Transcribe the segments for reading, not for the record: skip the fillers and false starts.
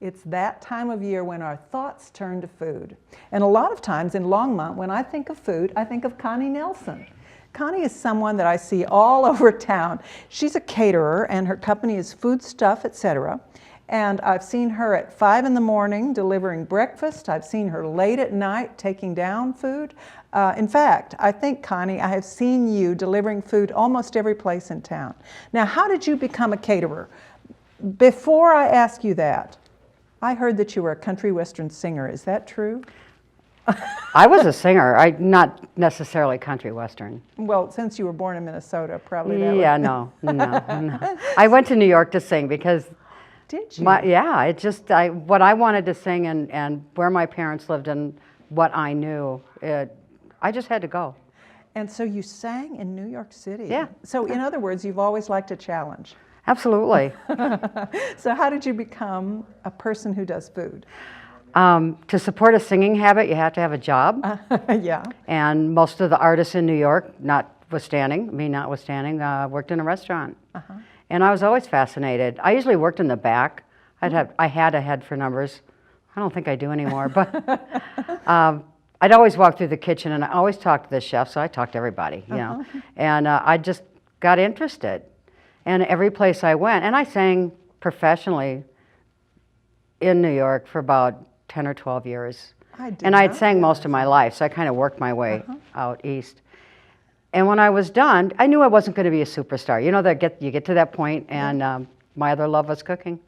It's that time of year when our thoughts turn to food. And a lot of times in Longmont, when I think of food, I think of Connie Nelson. Connie is someone that I see all over town. She's a caterer and her company is Food Stuff, etc. And I've seen her at 5 in the morning delivering breakfast. I've seen her late at night taking down food. In fact, I think, Connie, I have seen you delivering food almost every place in town. Now, how did you become a caterer? Before I ask you that, I heard that you were a country western singer. Is that true? I was a singer, not necessarily country western. Well, since you were born in Minnesota, probably that Yeah, would... no. I went to New York to sing because... Did you? What I wanted to sing and where my parents lived and what I knew, I just had to go. And so you sang in New York City? Yeah. So in other words, you've always liked a challenge. Absolutely. So how did you become a person who does food? To support a singing habit, you have to have a job. Yeah. And most of the artists in New York, notwithstanding, worked in a restaurant. Uh-huh. And I was always fascinated. I usually worked in the back. I had a head for numbers. I don't think I do anymore, but I'd always walk through the kitchen and I always talked to the chef, so I talked to everybody, you know. And I just got interested. And every place I went, and I sang professionally in New York for about 10 or 12 years. I'd sang most of my life, so I kind of worked my way out east. And when I was done, I knew I wasn't going to be a superstar. You know, you get to that point, and my other love was cooking.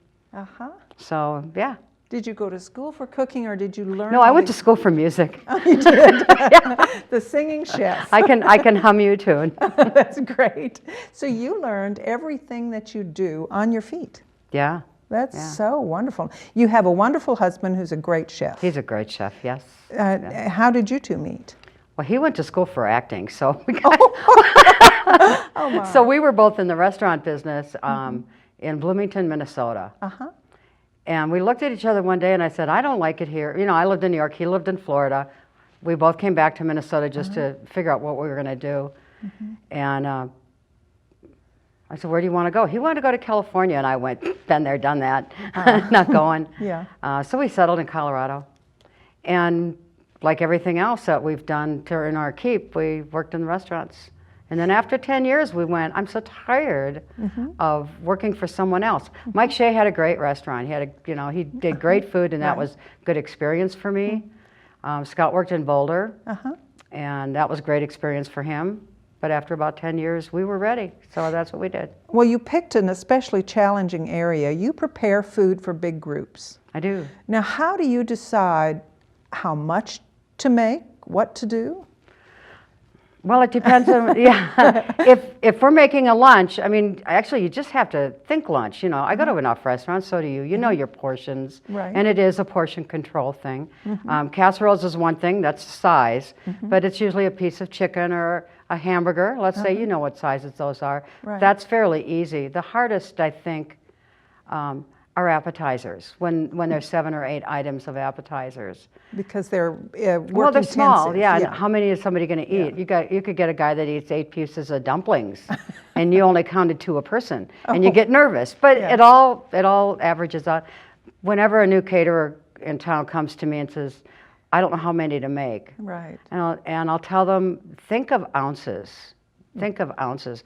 So, yeah. Did you go to school for cooking, or did you learn? No, I went to school for music. Oh, you did? Yeah. The singing chef. I can hum you a tune. That's great. So you learned everything that you do on your feet. Yeah. That's so wonderful. You have a wonderful husband who's a great chef. He's a great chef, yes. How did you two meet? Well, he went to school for acting, so we my. So we were both in the restaurant business in Bloomington, Minnesota. And we looked at each other one day and I said, I don't like it here. You know, I lived in New York, he lived in Florida. We both came back to Minnesota just to figure out what we were going to do. And I said, where do you want to go? He wanted to go to California, and I went, been there, done that, not going. So we settled in Colorado. And like everything else that we've done to earn our keep, we worked in the restaurants. And then after 10 years, we went, I'm so tired of working for someone else. Mike Shea had a great restaurant. He had he did great food, and that was good experience for me. Scott worked in Boulder, and that was a great experience for him. But after about 10 years, we were ready, so that's what we did. Well, you picked an especially challenging area. You prepare food for big groups. I do. Now, how do you decide how much to make, what to do? Well, it depends on, if we're making a lunch, I mean, actually, you just have to think lunch. You know, I go to enough restaurants, so do you. You know your portions, and it is a portion control thing. Casseroles is one thing, that's size, but it's usually a piece of chicken or a hamburger. Let's say you know what sizes those are. That's fairly easy. The hardest, I think, are appetizers, when there's 7 or 8 items of appetizers. Because they're well, they're small, yeah. How many is somebody going to eat? You could get a guy that eats 8 pieces of dumplings, and you only counted 2 a person, and you get nervous. But it all averages out. Whenever a new caterer in town comes to me and says, I don't know how many to make, and I'll tell them, think of ounces. Think of ounces.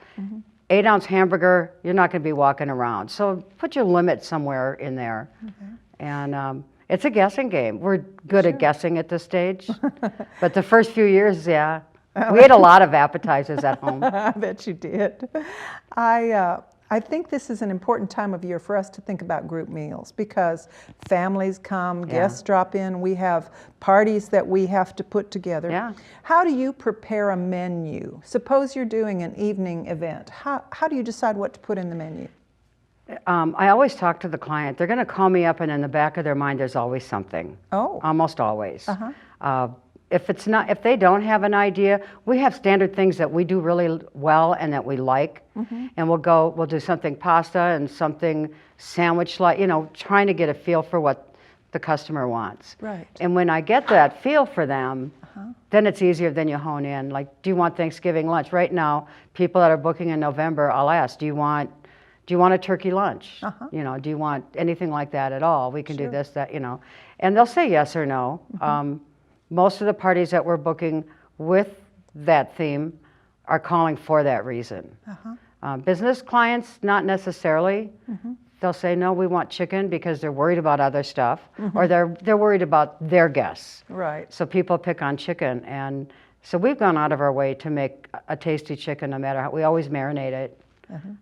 8-ounce hamburger, you're not going to be walking around. So put your limit somewhere in there. And it's a guessing game. We're good at guessing at this stage. But the first few years, we ate a lot of appetizers at home. I bet you did. I think this is an important time of year for us to think about group meals, because families come, guests drop in, we have parties that we have to put together. How do you prepare a menu? Suppose you're doing an evening event. How do you decide what to put in the menu? I always talk to the client. They're going to call me up, and in the back of their mind, there's always something. Almost always. If they don't have an idea, we have standard things that we do really well and that we like, and we'll do something pasta and something sandwich-like, trying to get a feel for what the customer wants. And when I get that feel for them, then it's easier. Then you hone in. Like, do you want Thanksgiving lunch? Right now, people that are booking in November, I'll ask, do you want do you want a turkey lunch? You know, do you want anything like that at all? We can do this, that, you know. And they'll say yes or no. Most of the parties that we're booking with that theme are calling for that reason. Business clients, not necessarily. They'll say, no, we want chicken because they're worried about other stuff, or they're worried about their guests. Right. So people pick on chicken, and so we've gone out of our way to make a tasty chicken no matter how. We always marinate it,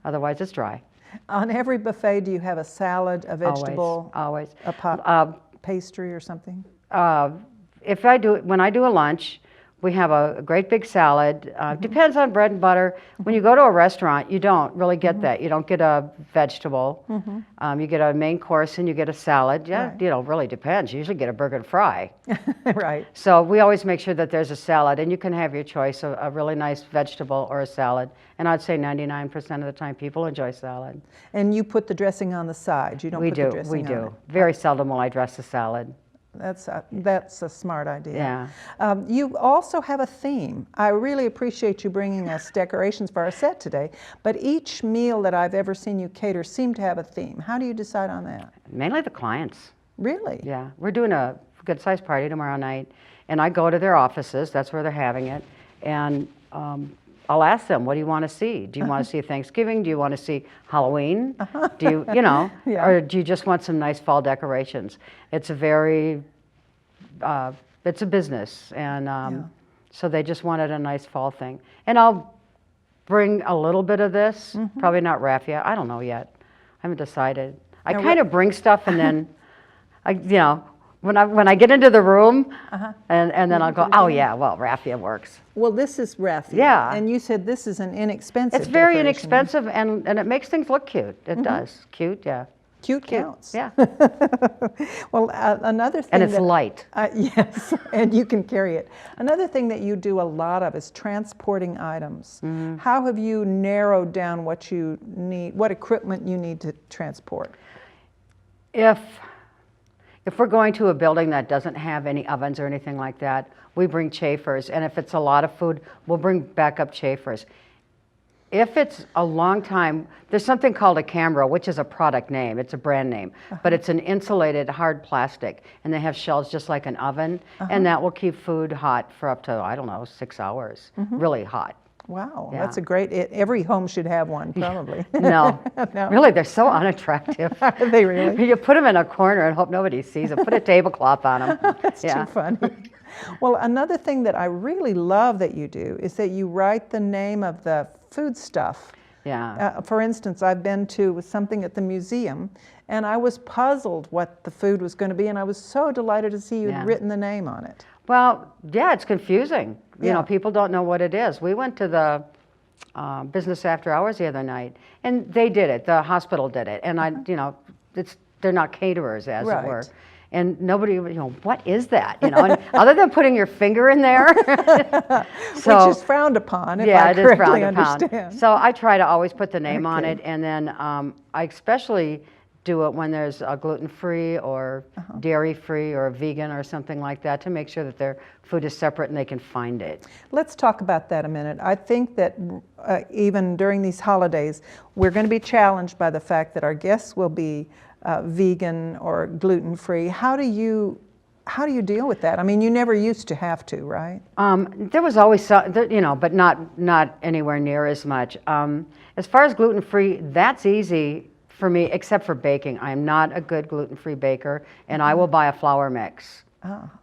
otherwise it's dry. On every buffet, do you have a salad, a vegetable, Always. a pastry or something? When I do a lunch, we have a great big salad. Depends on bread and butter. When you go to a restaurant, you don't really get that. You don't get a vegetable. You get a main course and you get a salad. Yeah, you know, really depends. You usually get a burger and fry. Right. So we always make sure that there's a salad, and you can have your choice of a really nice vegetable or a salad. And I'd say 99% of the time people enjoy salad. And you put the dressing on the side. You don't put the dressing on it. We do. Very seldom will I dress a salad. That's a smart idea. Yeah. You also have a theme. I really appreciate you bringing us decorations for our set today, but each meal that I've ever seen you cater seemed to have a theme. How do you decide on that? Mainly the clients. Really? Yeah. We're doing a good-sized party tomorrow night, and I go to their offices. That's where they're having it. And I'll ask them, what do you want to see? Do you want to see Thanksgiving? Do you want to see Halloween? Do you, you know, or do you just want some nice fall decorations? It's a very, it's a business, and so they just wanted a nice fall thing. And I'll bring a little bit of this, probably not raffia. I don't know yet. I haven't decided. I kind of bring stuff, and then, you know, when I get into the room, and then I'll go, oh yeah, well, raffia works. Well, this is raffia. Yeah. And you said this is an inexpensive It's very decoration. inexpensive, and it makes things look cute. It does. Cute, yeah. Cute counts. Yeah. Well, another thing And it's light. Yes, and you can carry it. Another thing that you do a lot of is transporting items. How have you narrowed down what you need, what equipment you need to transport? If we're going to a building that doesn't have any ovens or anything like that, we bring chafers. And if it's a lot of food, we'll bring backup chafers. If it's a long time, there's something called a camera, which is a product name. It's a brand name. But it's an insulated hard plastic. And they have shelves just like an oven. And that will keep food hot for up to, I don't know, 6 hours. Really hot. Wow, that's a great, every home should have one, probably. No. Really, they're so unattractive. Are they really? You put them in a corner and hope nobody sees them. Put a tablecloth on them. That's too funny. Well, another thing that I really love that you do is that you write the name of the food stuff. Yeah. For instance, I've been to something at the museum, and I was puzzled what the food was going to be, and I was so delighted to see you'd written the name on it. Well, yeah, it's confusing. You know, people don't know what it is. We went to the business after hours the other night, and they did it. The hospital did it, and you know, they're not caterers, as it were. And nobody, you know, what is that? You know, and other than putting your finger in there, which is frowned upon, if I correctly understand. So I try to always put the name on it, and then I especially do it when there's a gluten-free or dairy-free or vegan or something like that, to make sure that their food is separate and they can find it. Let's talk about that a minute. I think that even during these holidays, we're going to be challenged by the fact that our guests will be vegan or gluten-free. How do you deal with that? I mean, you never used to have to, right? There was always some, you know, but not anywhere near as much. As far as gluten-free, that's easy for me, except for baking. I'm not a good gluten-free baker, and I will buy a flour mix.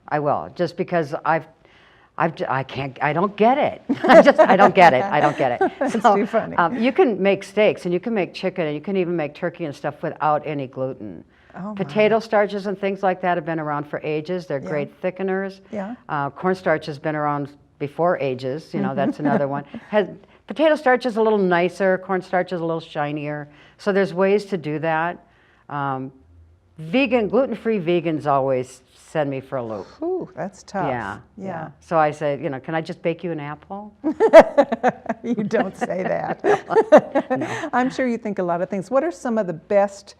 I will, just because I don't get it. I don't get it. That's too funny. You can make steaks, and you can make chicken, and you can even make turkey and stuff without any gluten. Potato starches and things like that have been around for ages. They're great thickeners. Cornstarch has been around before ages. You know, that's another one. Potato starch is a little nicer. Cornstarch is a little shinier. So there's ways to do that. Gluten-free vegans always send me for a loop. Ooh, that's tough. Yeah. So I say, you know, can I just bake you an apple? You don't say that. No. I'm sure you think a lot of things. What are some of the best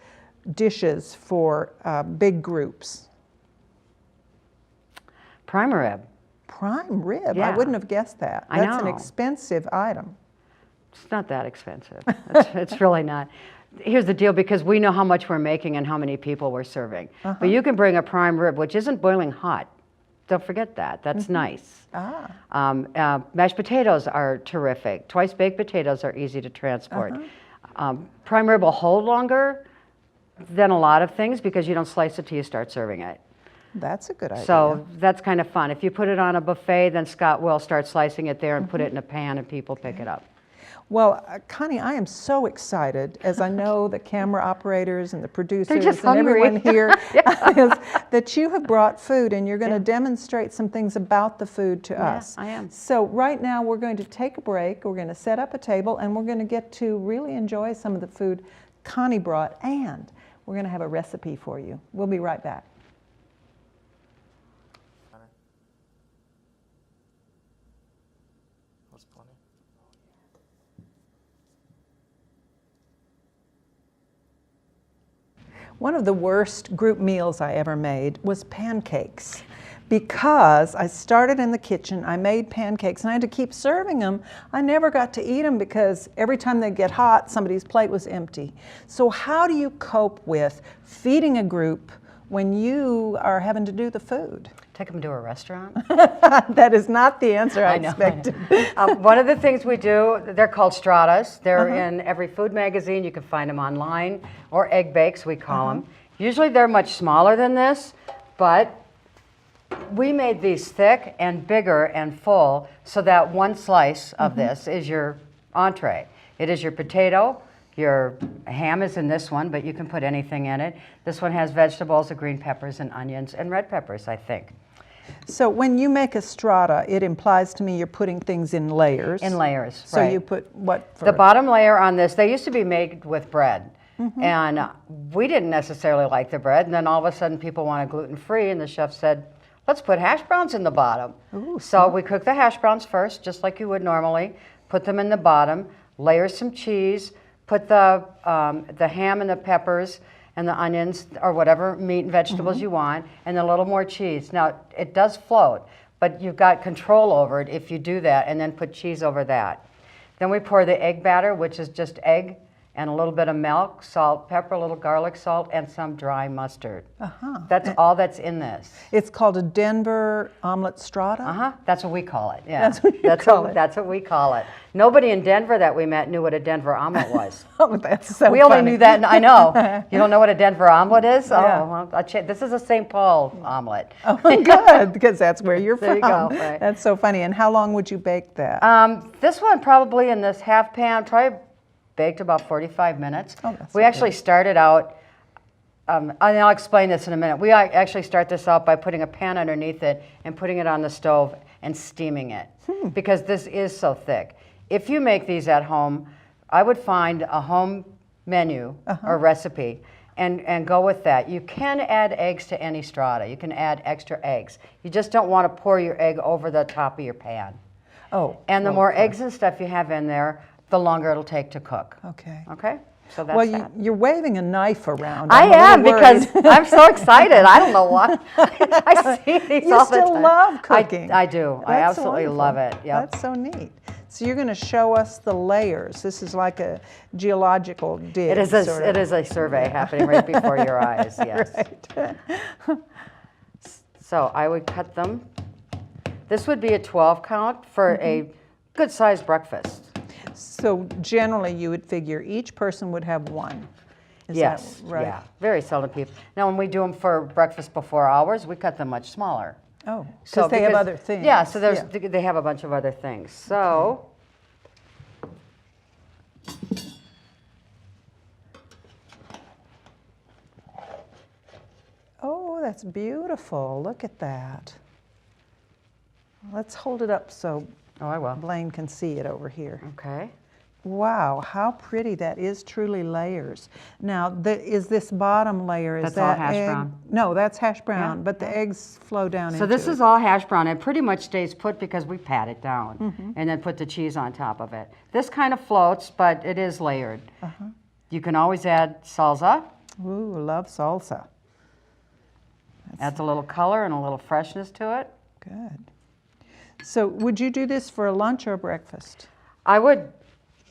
dishes for big groups? Prime rib. Prime rib? Yeah. I wouldn't have guessed that. I That's an know. expensive item. It's not that expensive. It's really not. Here's the deal, because we know how much we're making and how many people we're serving. But you can bring a prime rib, which isn't boiling hot. Don't forget that. That's nice. Mashed potatoes are terrific. Twice baked potatoes are easy to transport. Prime rib will hold longer than a lot of things because you don't slice it till you start serving it. That's a good idea. So that's kind of fun. If you put it on a buffet, then Scott will start slicing it there and put it in a pan and people pick it up. Well, Connie, I am so excited, as I know the camera operators and the producers just and hungry. everyone here, that you have brought food and you're going to demonstrate some things about the food to us. I am. So right now we're going to take a break, we're going to set up a table, and we're going to get to really enjoy some of the food Connie brought, and we're going to have a recipe for you. We'll be right back. One of the worst group meals I ever made was pancakes, because I started in the kitchen, I made pancakes, and I had to keep serving them. I never got to eat them because every time they get hot, somebody's plate was empty. So how do you cope with feeding a group when you are having to do the food? Take them to a restaurant. That is not the answer I expected. One of the things we do, they're called stratas. They're in every food magazine. You can find them online, or egg bakes, we call them. Usually they're much smaller than this, but we made these thick and bigger and full so that one slice of this is your entree. It is your potato. Your ham is in this one, but you can put anything in it. This one has vegetables, green peppers and onions and red peppers, I think. So when you make a strata, it implies to me you're putting things in layers. In layers, so right. You put what first? The bottom layer on this, they used to be made with bread. And we didn't necessarily like the bread. And then all of a sudden people wanted gluten-free, and the chef said, let's put hash browns in the bottom. Ooh, so we cook the hash browns first, just like you would normally. Put them in the bottom, layer some cheese, put the ham and the peppers and the onions, or whatever meat and vegetables you want, and a little more cheese. Now, it does float, but you've got control over it if you do that, and then put cheese over that. Then we pour the egg batter, which is just egg and a little bit of milk, salt, pepper, a little garlic salt, and some dry mustard. That's all that's in this. It's called a Denver omelet strata? That's what we call it, yeah. That's what you call it. That's what we call it. Nobody in Denver that we met knew what a Denver omelet was. Oh, that's so We only knew that, I know. You don't know what a Denver omelet is? Yeah. Oh, well, this is a St. Paul omelet. Oh, good, because that's where you're There from. you go, right. That's so funny. And how long would you bake that? This one probably in this half pan, probably baked about 45 minutes. Oh, that's we okay. actually started out, and I'll explain this in a minute. We actually start this out by putting a pan underneath it and putting it on the stove and steaming it, because this is so thick. If you make these at home, I would find a home menu or recipe and go with that. You can add eggs to any strata. You can add extra eggs. You just don't want to pour your egg over the top of your pan. Oh. And the more eggs and stuff you have in there, the longer it'll take to cook. Okay. Okay? So that's Well, that. you're waving a knife around. I I'm a am, little because worried. I'm so excited. I don't know why. I see these You all the still time. love cooking. I do. I That's absolutely wonderful. love it. Yep. That's so neat. So you're going to show us the layers. This is like a geological dig. It is a survey happening right before your eyes, yes. Right. So I would cut them. This would be a 12 count for a good sized breakfast. So generally you would figure each person would have one. Is Yes, that right? yeah, very seldom people. Now when we do them for breakfast before hours, we cut them much smaller. Oh, because they have other things. Yeah, so they have a bunch of other things. So, Oh, that's beautiful. Look at that. Let's hold it up so oh, I will. Blaine can see it over here. Okay. Wow, how pretty that is, truly layers. Now, is this bottom layer, is That's all that hash egg? brown. No, that's hash brown, Yeah, but the eggs flow down into So this it. is all hash brown. It pretty much stays put because we pat it down and then put the cheese on top of it. This kind of floats, but it is layered. You can always add salsa. Ooh, love salsa. Adds a little color and a little freshness to it. Good. So would you do this for a lunch or a breakfast? I would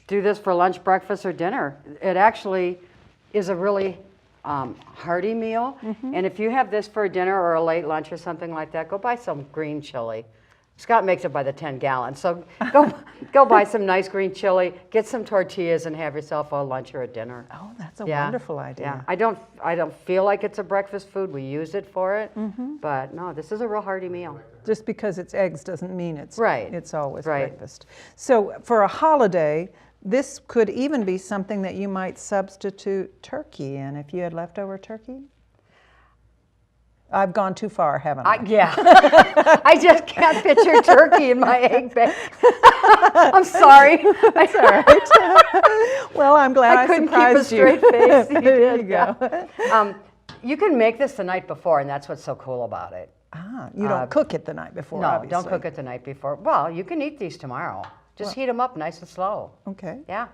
do this for lunch, breakfast, or dinner. It actually is a really hearty meal. And if you have this for dinner or a late lunch or something like that, go buy some green chili. Scott makes it by the 10 gallons. So go buy some nice green chili, get some tortillas, and have yourself a lunch or a dinner. Oh, that's a wonderful idea. Yeah, I don't feel like it's a breakfast food. We use it for it, but no, this is a real hearty meal. Just because it's eggs doesn't mean it's Right. It's always Right. breakfast. So for a holiday, this could even be something that you might substitute turkey in if you had leftover turkey. I've gone too far, haven't I? Yeah, I just can't picture turkey in my egg bag. I'm sorry. That's all right. Well, I'm glad I couldn't keep a surprised you. straight face. You There did, you go. yeah. You can make this the night before, and that's what's so cool about it. Ah, you don't cook it the night before, No, obviously. don't cook it the night before. Well, you can eat these tomorrow. Just heat them up nice and slow. Okay. Yeah.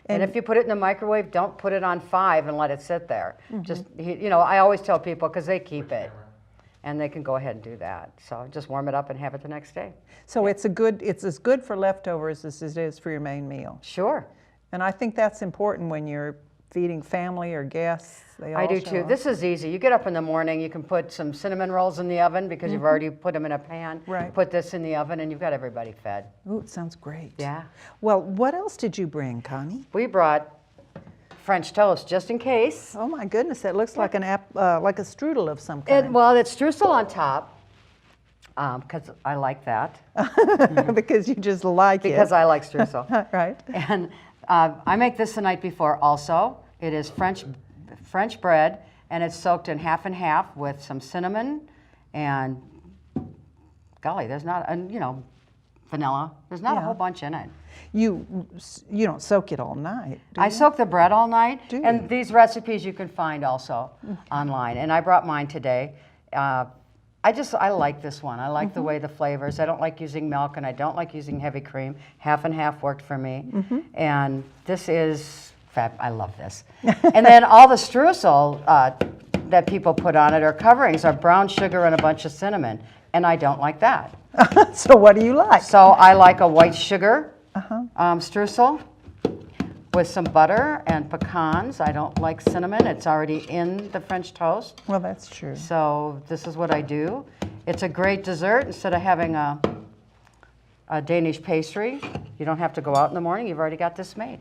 And if you put it in the microwave, don't put it on 5 and let it sit there. Just, I always tell people, because they keep it, and they can go ahead and do that. So just warm it up and have it the next day. So it's as good for leftovers as it is for your main meal. Sure. And I think that's important when you're feeding family or guests. They all I do show too. up. This is easy. You get up in the morning, you can put some cinnamon rolls in the oven because you've already put them in a pan. Right. Put this in the oven, and you've got everybody fed. Ooh, it sounds great. Yeah. Well, what else did you bring, Connie? We brought French toast just in case. Oh my goodness, that looks like like a strudel of some kind. Well, it's streusel on top because I like that. Because you just like Because it. I like streusel. Right. And I make this the night before also. It is French bread, and it's soaked in half and half with some cinnamon and, golly, there's not, vanilla. There's not a whole bunch in it. You don't soak it all night, do I you? soak the bread all night, Do and you? these recipes you can find also online. And I brought mine today. I like this one. I like the way the flavors. I don't like using milk, and I don't like using heavy cream. Half and half worked for me. And this is fab. I love this. And then all the streusel that people put on it or coverings are brown sugar and a bunch of cinnamon, and I don't like that. So what do you like? So I like a white sugar streusel with some butter and pecans. I don't like cinnamon. It's already in the French toast. Well, that's true. So this is what I do. It's a great dessert. Instead of having a Danish pastry, you don't have to go out in the morning. You've already got this made.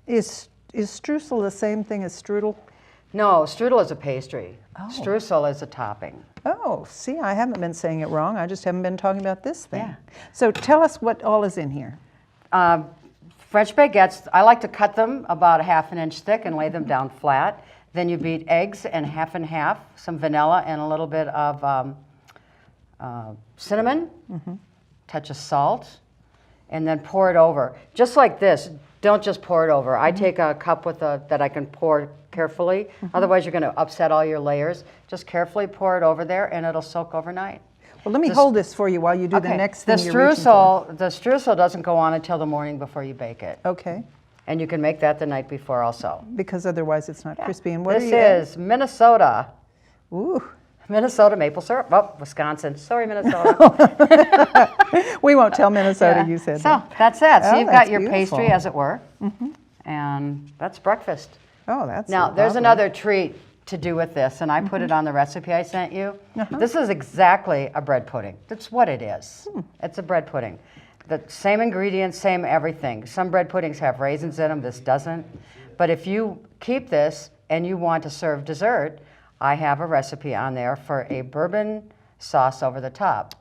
Is streusel the same thing as strudel? No, strudel is a pastry. Streusel is a topping. Oh, see, I haven't been saying it wrong. I just haven't been talking about this thing. Yeah. So tell us what all is in here. French baguettes, I like to cut them about a half an inch thick and lay them down flat. Then you beat eggs and half, some vanilla and a little bit of cinnamon, touch of salt, and then pour it over. Just like this, don't just pour it over. I take a cup that I can pour carefully. Otherwise, you're going to upset all your layers. Just carefully pour it over there, and it'll soak overnight. Well, let me hold this for you while you do the next thing you're reaching for. The streusel doesn't go on until the morning before you bake it. Okay, And you can make that the night before also. because otherwise it's not crispy. And what This are you is Minnesota. Ooh. Minnesota maple syrup. Oh, Wisconsin. Sorry, Minnesota. We won't tell Minnesota Yeah. you said So that. that's it. So Oh, you've that's got your beautiful. pastry, as it were. And that's breakfast. Oh, that's Now, so there's lovely. another treat to do with this, and I put it on the recipe I sent you. This is exactly a bread pudding. That's what it is. It's a bread pudding. The same ingredients, same everything. Some bread puddings have raisins in them, this doesn't. But if you keep this and you want to serve dessert, I have a recipe on there for a bourbon sauce over the top.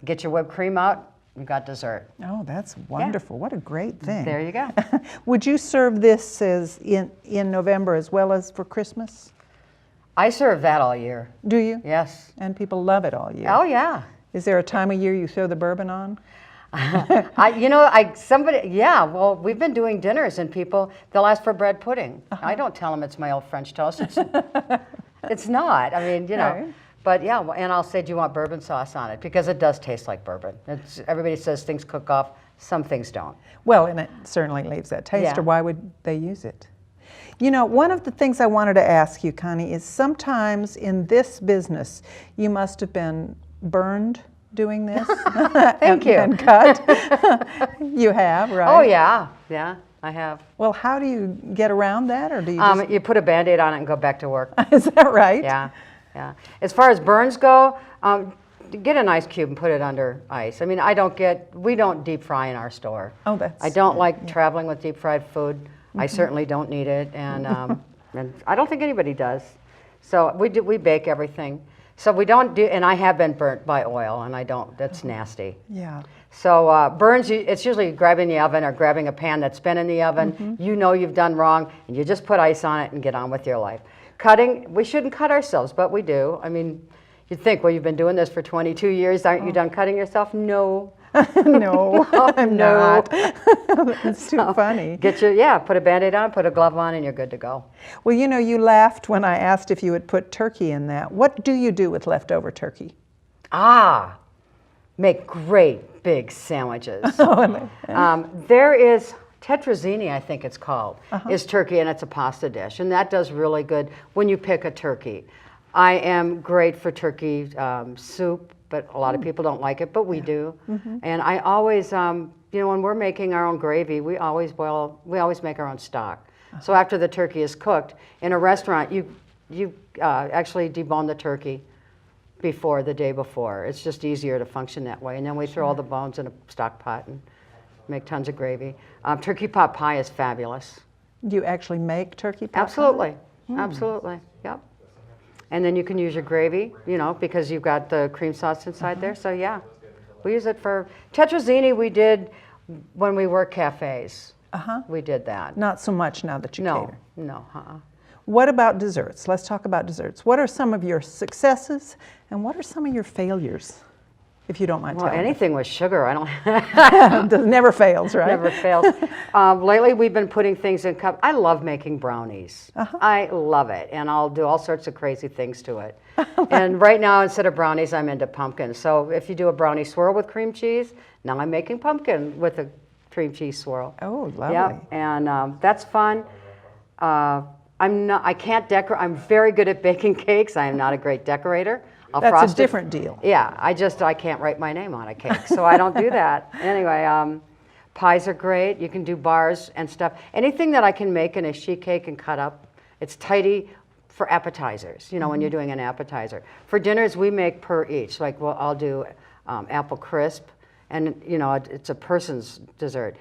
Get your whipped cream out, you've got dessert. Oh, that's wonderful. What a great thing. There you go. Would you serve this as in November as well as for Christmas? I serve that all year. Do you? Yes. And people love it all year. Oh, yeah. Is there a time of year you throw the bourbon on? Well, we've been doing dinners and people, they'll ask for bread pudding. I don't tell them it's my old French toast. It's not. I mean, Right. But yeah, and I'll say, do you want bourbon sauce on it? Because it does taste like bourbon. Everybody says things cook off. Some things don't. Well, and it certainly leaves that taste, Yeah. or why would they use it? You know, one of the things I wanted to ask you, Connie, is sometimes in this business, you must have been burned doing this? Thank you. And cut? You have, right? Oh, yeah. Yeah, I have. Well, how do you get around that, or do you just... You put a Band-Aid on it and go back to work. Is that right? Yeah, yeah. As far as burns go, get an ice cube and put it under ice. I mean, we don't deep fry in our store. Oh, that's... I don't like traveling with deep fried food. I certainly don't need it, and and I don't think anybody does. So we bake everything. So we don't do, and I have been burnt by oil, and I don't. That's nasty. Yeah. So burns, it's usually grabbing the oven or grabbing a pan that's been in the oven. You know you've done wrong, and you just put ice on it and get on with your life. Cutting, we shouldn't cut ourselves, but we do. I mean, you'd think, well, you've been doing this for 22 years. Aren't you done cutting yourself? No. No, I'm No. not. It's too funny. Put a Band-Aid on, put a glove on, and you're good to go. Well, you know, you laughed when I asked if you would put turkey in that. What do you do with leftover turkey? Make great big sandwiches. Oh, There is tetrazzini, I think it's called, is turkey, and it's a pasta dish, and that does really good when you pick a turkey. I am great for turkey soup, but a lot of people don't like it, but we do. And I always, when we're making our own gravy, we always make our own stock. So after the turkey is cooked, in a restaurant, you actually debone the turkey the day before. It's just easier to function that way. And then we throw all the bones in a stock pot and make tons of gravy. Turkey pot pie is fabulous. do you actually make turkey pot pie? Absolutely, absolutely, yep. And then you can use your gravy, because you've got the cream sauce inside there. So yeah, we use it for tetrazzini. We did when we worked cafes. We did that. Not so much now that you cater. No. What about desserts? Let's talk about desserts. What are some of your successes and what are some of your failures, if you don't mind telling me? Anything with sugar, I don't. Never fails, right? Never fails. Lately, we've been putting things in cups. I love making brownies. I love it, and I'll do all sorts of crazy things to it. And right now, instead of brownies, I'm into pumpkin. So if you do a brownie swirl with cream cheese, now I'm making pumpkin with a cream cheese swirl. Oh, lovely. Yep, and that's fun. I can't decorate. I'm very good at baking cakes. I am not a great decorator. That's a different deal. Yeah, I can't write my name on a cake, so I don't do that. Anyway, pies are great. You can do bars and stuff. Anything that I can make in a sheet cake and cut up, it's tidy for appetizers, when you're doing an appetizer. For dinners, we make per each. Like, I'll do apple crisp, and, it's a person's dessert.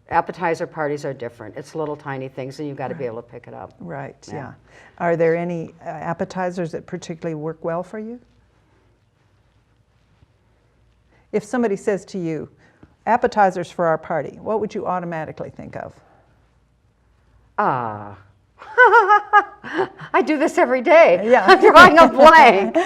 Appetizer parties are different. It's little tiny things, and you've got to be able to pick it up. Right, yeah. Are there any appetizers that particularly work well for you? If somebody says to you, appetizers for our party, what would you automatically think of? I do this every day. Yeah. I'm drawing a blank.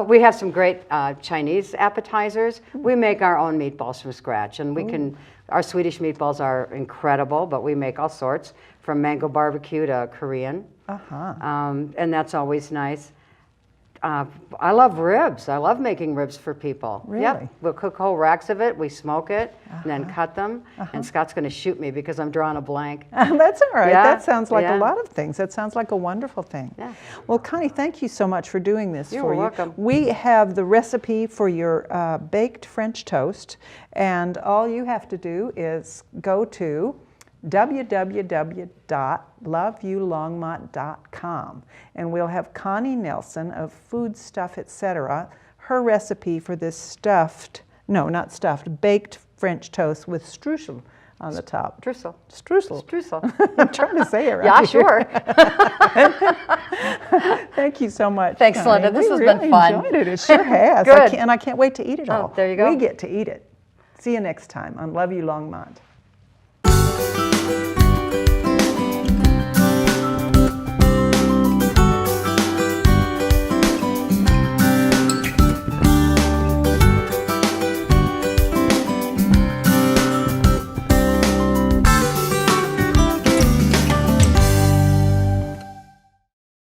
We have some great Chinese appetizers. We make our own meatballs from scratch, and our Swedish meatballs are incredible, but we make all sorts, from mango barbecue to Korean. And that's always nice. I love ribs. I love making ribs for people. Really? Yep. We'll cook whole racks of it. We smoke it and then cut them. And Scott's going to shoot me because I'm drawing a blank. That's all right. Yeah. That sounds like a lot of things. That sounds like a wonderful thing. Yeah. Well, Connie, thank you so much for doing this You're for you. welcome. We have the recipe for your baked French toast, and all you have to do is go to www.loveyoulongmont.com, and we'll have Connie Nelson of Food Stuff, Etc., her recipe for this baked French toast with streusel on the top. Streusel. Streusel. I'm trying to say it right. Yeah, sure. Thank you so much. Thanks, Connie. Linda. This has really been fun. Enjoyed it. It sure has. Good. And I can't wait to eat it all. There you go. We get to eat it. See you next time on Love You Longmont.